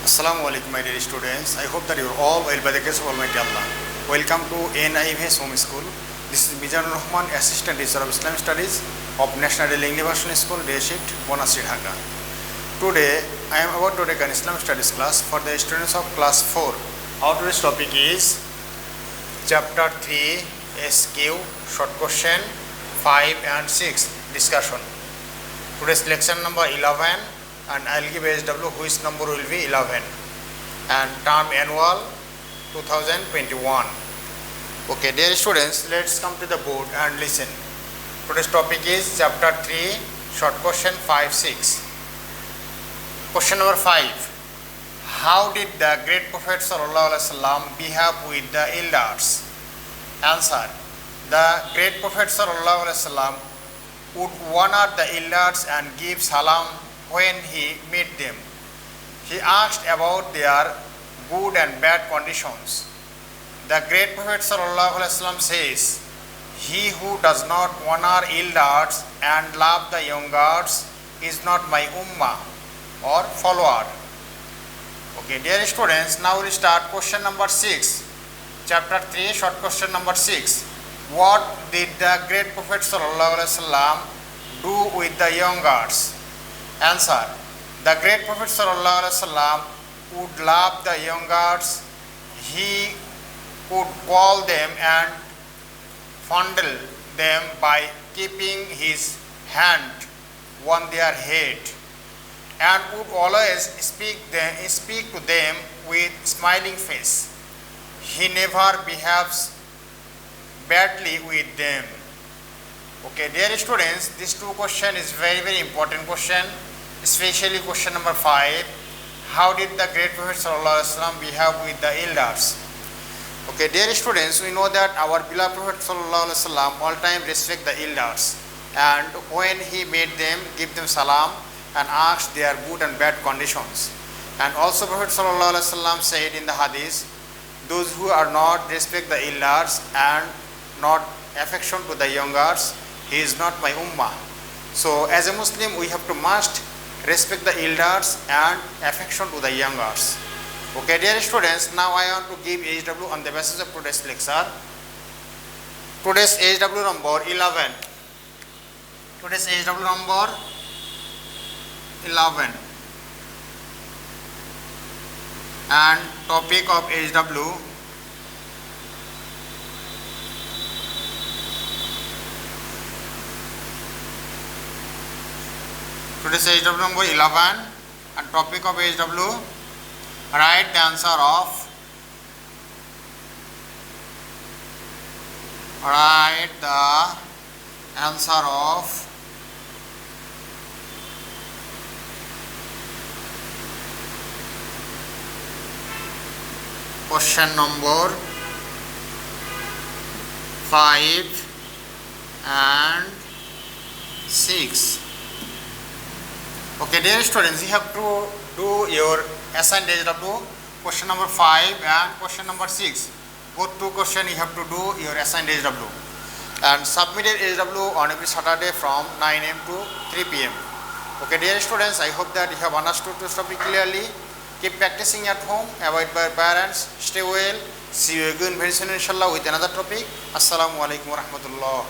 Assalamu alaikum, my dear students. I hope that you are all well by the grace of Almighty Allah. Welcome to NIVS Home School. This is Mizanur Rhaman, Assistant Teacher of Islamic Studies of National International School, Day Shift, Bonasri, Dhaka. Today, I am about to take an Islamic Studies class for the students of class 4. Our today's topic is Chapter 3, SQ, Short Question 5 and 6, Discussion. Today's lecture number 11. And I will give HW which number will be 11 and term annual 2021. Okay, dear students, let's come to the board and listen. Today's topic is chapter 3, short question 5, 6. Question number 5. How did the great Prophet ﷺ behave with the elders? Answer. The great Prophet ﷺ would honor the elders and give salam when he met them. He asked about their good and bad conditions. The great Prophet ﷺ says, "He who does not honor elders and love the youngers is not my ummah or follower." Okay, dear students, now we'll start question number 6. Chapter 3, short question number 6. What did the great Prophet ﷺ do with the youngers? Answer. The great Prophet ﷺ would love the youngers. He would call them and fondle them by keeping his hand on their head, and would always speak to them with smiling face. He never behaves badly with them. Okay, dear students, this two question is very important question, especially question number 5. How did the great Prophet ﷺ behave with the elders? Okay, dear students, we know that our beloved Prophet ﷺ all time respect the elders, and when he made them, give them salam and asked their good and bad conditions. And also Prophet ﷺ said in the hadith, those who are not respect the elders and not affection to the youngers, he is not my ummah. So as a Muslim, we have to must respect the elders and affection to the youngers. Okay, dear students, now I want to give HW on the basis of today's lecture. Today's HW number 11. Today's HW number 11. And topic of HW. Today's HW number 11 and topic of HW, write the answer of question number 5 and 6. Okay, dear students, you have to do your assigned HW, question number 5 and question number 6. Both two questions you have to do your assigned HW and submit HW on every Saturday from 9 am to 3 pm. Okay, dear students, I hope that you have understood this topic clearly. Keep practicing at home, avoid by parents, stay well. See you again very soon inshallah with another topic. Assalamu alaikum wa rahmatullah.